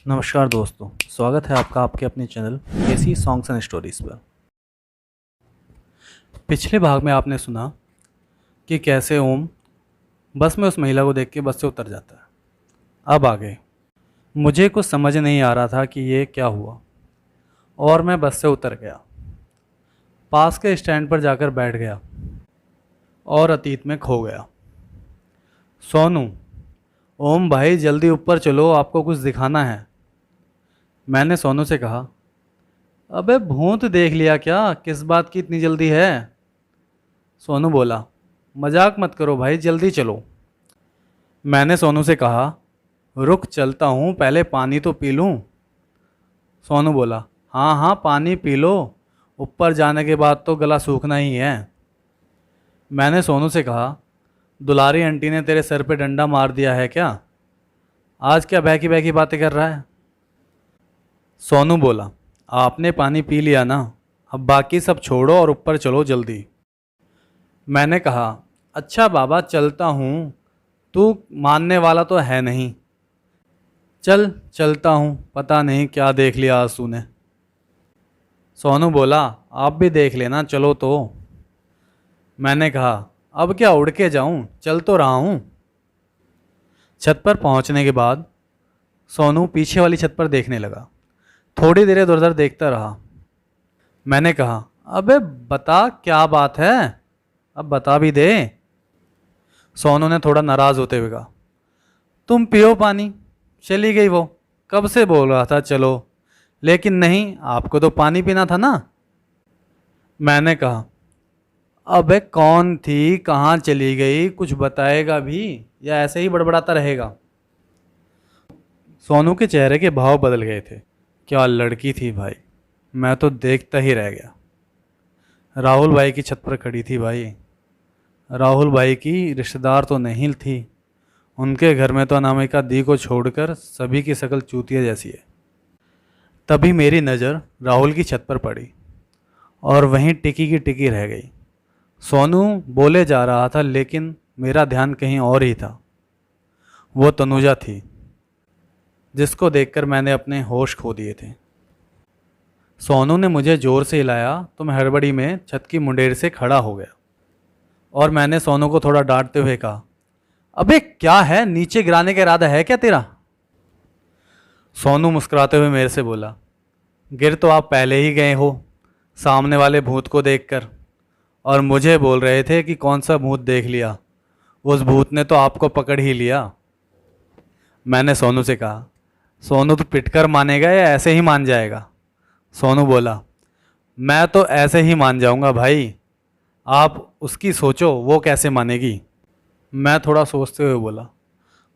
नमस्कार दोस्तों, स्वागत है आपका आपके अपने channel KC songs and stories पर। पिछले भाग में आपने सुना कि कैसे ओम बस में उस महिला को देख के बस से उतर जाता है। अब आगे मुझे कुछ समझ नहीं आ रहा था कि ये क्या हुआ और मैं बस से उतर गया, पास के स्टैंड पर जाकर बैठ गया और अतीत में खो गया। सोनू, ओम भाई जल्दी ऊपर चलो, आपको कुछ दिखाना है। मैंने सोनू से कहा, अबे भूत देख लिया क्या, किस बात की इतनी जल्दी है। सोनू बोला, मजाक मत करो भाई, जल्दी चलो। मैंने सोनू से कहा, रुक चलता हूँ, पहले पानी तो पी लूँ। सोनू बोला, हाँ हाँ पानी पी लो, ऊपर जाने के बाद तो गला सूखना ही है। मैंने सोनू से कहा, दुलारी आंटी ने तेरे सर पे डंडा मार दिया है क्या? आज क्या बहकी बहकी बातें कर रहा है? सोनू बोला, आपने पानी पी लिया ना, अब बाकी सब छोड़ो और ऊपर चलो जल्दी। मैंने कहा, अच्छा बाबा चलता हूँ, तू मानने वाला तो है नहीं। चल चलता हूँ, पता नहीं क्या देख लिया आज तूने। सोनू बोला, आप भी देख लेना, चलो तो। मैंने कहा, अब क्या उड़ के जाऊँ, चल तो रहा हूँ। छत पर पहुँचने के बाद सोनू पीछे वाली छत पर देखने लगा। थोड़ी देर इधर उधर देखता रहा। मैंने कहा, अबे बता क्या बात है, अब बता भी दे। सोनू ने थोड़ा नाराज़ होते हुए कहा, तुम पियो पानी। चली गई वो, कब से बोल रहा था चलो, लेकिन नहीं, आपको तो पानी पीना था ना। मैंने कहा, अबे कौन थी, कहाँ चली गई, कुछ बताएगा भी या ऐसे ही बड़बड़ाता रहेगा? सोनू के चेहरे के भाव बदल गए थे। क्या लड़की थी भाई, मैं तो देखता ही रह गया। राहुल भाई की छत पर खड़ी थी भाई। राहुल भाई की रिश्तेदार तो नहीं थी, उनके घर में तो अनामिका दी को छोड़कर सभी की शक्ल चूतिया जैसी है। तभी मेरी नज़र राहुल की छत पर पड़ी और वहीं टिकी की टिकी रह गई। सोनू बोले जा रहा था लेकिन मेरा ध्यान कहीं और ही था। वो तनुजा थी जिसको देखकर मैंने अपने होश खो दिए थे। सोनू ने मुझे ज़ोर से हिलाया तो मैं हड़बड़ी में छत की मुंडेर से खड़ा हो गया और मैंने सोनू को थोड़ा डांटते हुए कहा, अबे क्या है, नीचे गिराने का इरादा है क्या तेरा? सोनू मुस्कुराते हुए मेरे से बोला, गिर तो आप पहले ही गए हो सामने वाले भूत को देखकर, और मुझे बोल रहे थे कि कौन सा भूत देख लिया, उस भूत ने तो आपको पकड़ ही लिया। मैंने सोनू से कहा, सोनू तो पिटकर मानेगा या ऐसे ही मान जाएगा? सोनू बोला, मैं तो ऐसे ही मान जाऊंगा भाई, आप उसकी सोचो वो कैसे मानेगी। मैं थोड़ा सोचते हुए बोला,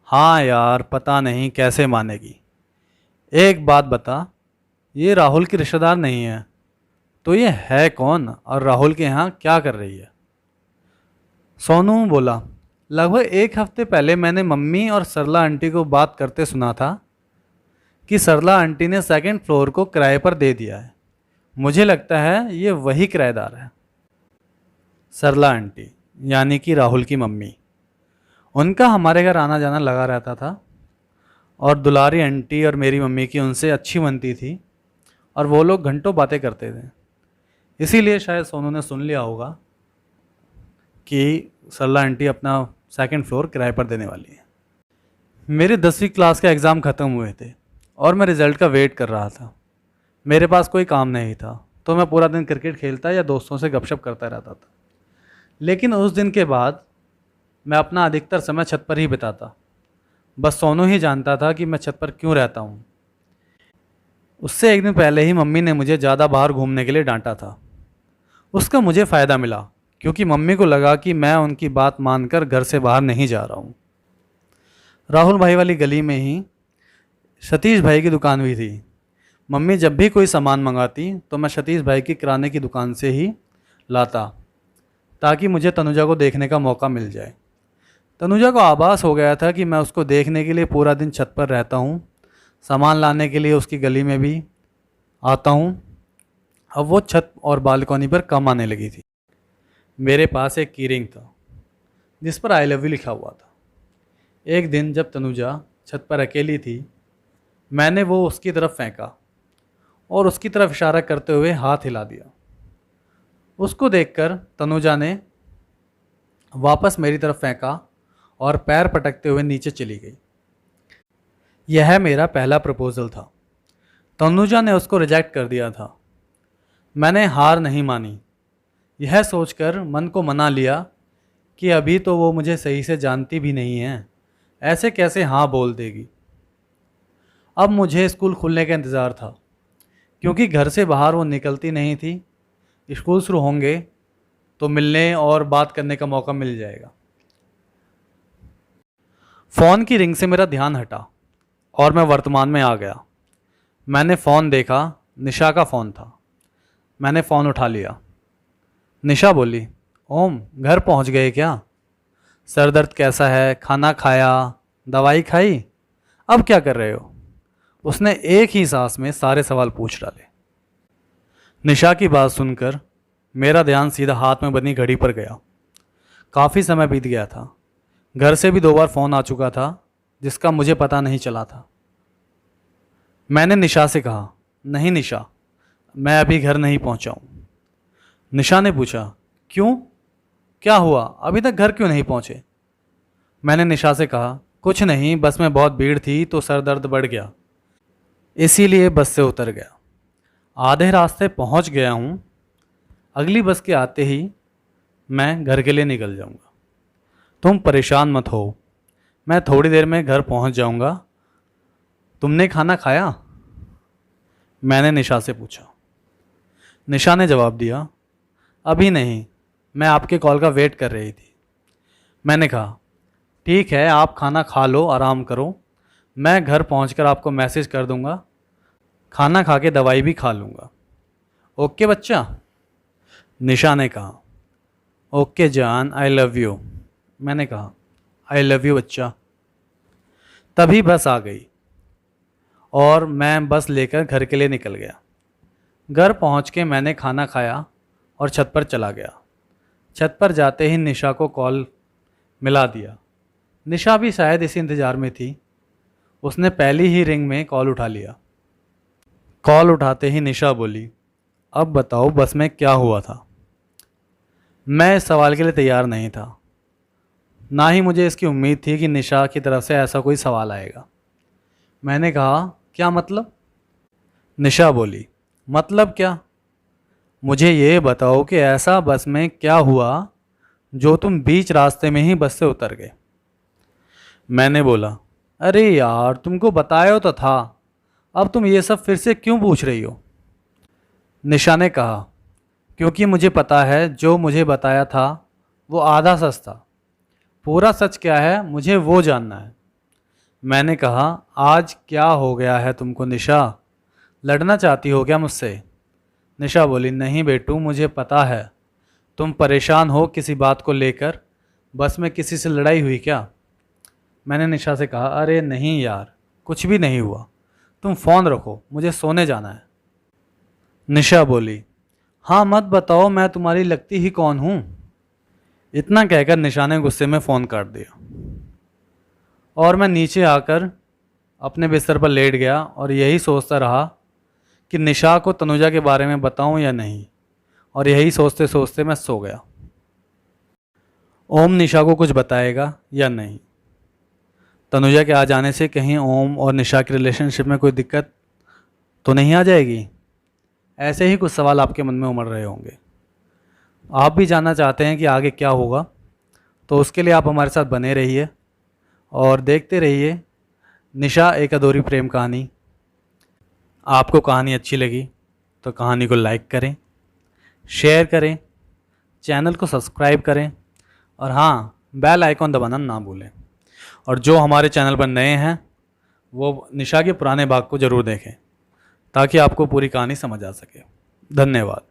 हाँ यार पता नहीं कैसे मानेगी। एक बात बता, ये राहुल की रिश्तेदार नहीं है तो ये है कौन और राहुल के यहाँ क्या कर रही है? सोनू बोला, लगभग एक हफ्ते पहले मैंने मम्मी और सरला आंटी को बात करते सुना था कि सरला आंटी ने सेकंड फ्लोर को किराए पर दे दिया है। मुझे लगता है ये वही किराएदार है। सरला आंटी यानी कि राहुल की मम्मी, उनका हमारे घर आना जाना लगा रहता था और दुलारी आंटी और मेरी मम्मी की उनसे अच्छी बनती थी और वो लोग घंटों बातें करते थे। इसीलिए शायद सोनू ने सुन लिया होगा कि सरला आंटी अपना सेकंड फ्लोर किराए पर देने वाली है। मेरे 10वीं क्लास के एग्ज़ाम ख़त्म हुए थे और मैं रिज़ल्ट का वेट कर रहा था। मेरे पास कोई काम नहीं था तो मैं पूरा दिन क्रिकेट खेलता या दोस्तों से गपशप करता रहता था। लेकिन उस दिन के बाद मैं अपना अधिकतर समय छत पर ही बिताता। बस सोनू ही जानता था कि मैं छत पर क्यों रहता हूँ। उससे एक दिन पहले ही मम्मी ने मुझे ज़्यादा बाहर घूमने के लिए डांटा था। उसका मुझे फ़ायदा मिला क्योंकि मम्मी को लगा कि मैं उनकी बात मानकर घर से बाहर नहीं जा रहा हूँ। राहुल भाई वाली गली में ही सतीश भाई की दुकान भी थी। मम्मी जब भी कोई सामान मंगाती तो मैं सतीश भाई की किराने की दुकान से ही लाता ताकि मुझे तनुजा को देखने का मौका मिल जाए। तनुजा को आभास हो गया था कि मैं उसको देखने के लिए पूरा दिन छत पर रहता हूँ, सामान लाने के लिए उसकी गली में भी आता हूँ। अब वो छत और बालकनी पर कम आने लगी थी। मेरे पास एक कीरिंग था जिस पर आई लव यू लिखा हुआ था। एक दिन जब तनुजा छत पर अकेली थी मैंने वो उसकी तरफ फेंका और उसकी तरफ इशारा करते हुए हाथ हिला दिया। उसको देखकर तनुजा ने वापस मेरी तरफ फेंका और पैर पटकते हुए नीचे चली गई। यह मेरा पहला प्रपोज़ल था। तनुजा ने उसको रिजेक्ट कर दिया था। मैंने हार नहीं मानी, यह सोचकर मन को मना लिया कि अभी तो वो मुझे सही से जानती भी नहीं है, ऐसे कैसे हाँ बोल देगी। अब मुझे स्कूल खुलने का इंतज़ार था, क्योंकि घर से बाहर वो निकलती नहीं थी। स्कूल शुरू होंगे तो मिलने और बात करने का मौका मिल जाएगा। फ़ोन की रिंग से मेरा ध्यान हटा और मैं वर्तमान में आ गया। मैंने फ़ोन देखा, निशा का फ़ोन था। मैंने फ़ोन उठा लिया। निशा बोली, ओम घर पहुंच गए क्या? सर दर्द कैसा है? खाना खाया? दवाई खाई? अब क्या कर रहे हो? उसने एक ही सांस में सारे सवाल पूछ डाले। निशा की बात सुनकर मेरा ध्यान सीधा हाथ में बनी घड़ी पर गया। काफ़ी समय बीत गया था। घर से भी 2 बार फ़ोन आ चुका था, जिसका मुझे पता नहीं चला था। मैंने निशा से कहा, नहीं निशा, मैं अभी घर नहीं पहुंचा हूँ। निशा ने पूछा, क्यों? क्या हुआ? अभी तक घर क्यों नहीं पहुंचे? मैंने निशा से कहा, कुछ नहीं, बस में बहुत भीड़ थी तो सर दर्द बढ़ गया, इसीलिए बस से उतर गया। आधे रास्ते पहुंच गया हूँ, अगली बस के आते ही मैं घर के लिए निकल जाऊंगा। तुम परेशान मत हो, मैं थोड़ी देर में घर पहुंच जाऊंगा। तुमने खाना खाया? मैंने निशा से पूछा। निशा ने जवाब दिया, अभी नहीं, मैं आपके कॉल का वेट कर रही थी। मैंने कहा, ठीक है, आप खाना खा लो, आराम करो, मैं घर पहुंचकर आपको मैसेज कर दूंगा। खाना खा के दवाई भी खा लूँगा। ओके बच्चा? निशा ने कहा, ओके जान, आई लव यू। मैंने कहा, आई लव यू बच्चा। तभी बस आ गई और मैं बस लेकर घर के लिए निकल गया। घर पहुंच के मैंने खाना खाया और छत पर चला गया। छत पर जाते ही निशा को कॉल मिला दिया। निशा भी शायद इसी इंतज़ार में थी। उसने पहली ही रिंग में कॉल उठा लिया। कॉल उठाते ही निशा बोली, अब बताओ बस में क्या हुआ था? मैं इस सवाल के लिए तैयार नहीं था, ना ही मुझे इसकी उम्मीद थी कि निशा की तरफ से ऐसा कोई सवाल आएगा। मैंने कहा, क्या मतलब? निशा बोली, मतलब क्या? मुझे ये बताओ कि ऐसा बस में क्या हुआ जो तुम बीच रास्ते में ही बस से उतर गए? मैंने बोला, अरे यार, तुमको बताया तो था, अब तुम ये सब फिर से क्यों पूछ रही हो? निशा ने कहा, क्योंकि मुझे पता है जो मुझे बताया था वो आधा सच था, पूरा सच क्या है मुझे वो जानना है। मैंने कहा, आज क्या हो गया है तुमको निशा? लड़ना चाहती हो क्या मुझसे? निशा बोली, नहीं बेटू, मुझे पता है तुम परेशान हो किसी बात को लेकर। बस में किसी से लड़ाई हुई क्या? मैंने निशा से कहा, अरे नहीं यार, कुछ भी नहीं हुआ, तुम फ़ोन रखो, मुझे सोने जाना है। निशा बोली, हाँ मत बताओ, मैं तुम्हारी लगती ही कौन हूँ? इतना कहकर निशा ने गुस्से में फ़ोन काट दिया और मैं नीचे आकर अपने बिस्तर पर लेट गया और यही सोचता रहा कि निशा को तनुजा के बारे में बताऊं या नहीं, और यही सोचते सोचते मैं सो गया। ओम निशा को कुछ बताएगा या नहीं? तनुजा के आ जाने से कहीं ओम और निशा के रिलेशनशिप में कोई दिक्कत तो नहीं आ जाएगी? ऐसे ही कुछ सवाल आपके मन में उमड़ रहे होंगे। आप भी जानना चाहते हैं कि आगे क्या होगा, तो उसके लिए आप हमारे साथ बने रहिए और देखते रहिए निशा एक अधूरी प्रेम कहानी। आपको कहानी अच्छी लगी तो कहानी को लाइक करें, शेयर करें, चैनल को सब्सक्राइब करें और हाँ, बेल आइकॉन दबाना ना भूलें। और जो हमारे चैनल पर नए हैं वो निशा के पुराने भाग को ज़रूर देखें ताकि आपको पूरी कहानी समझ आ सके। धन्यवाद।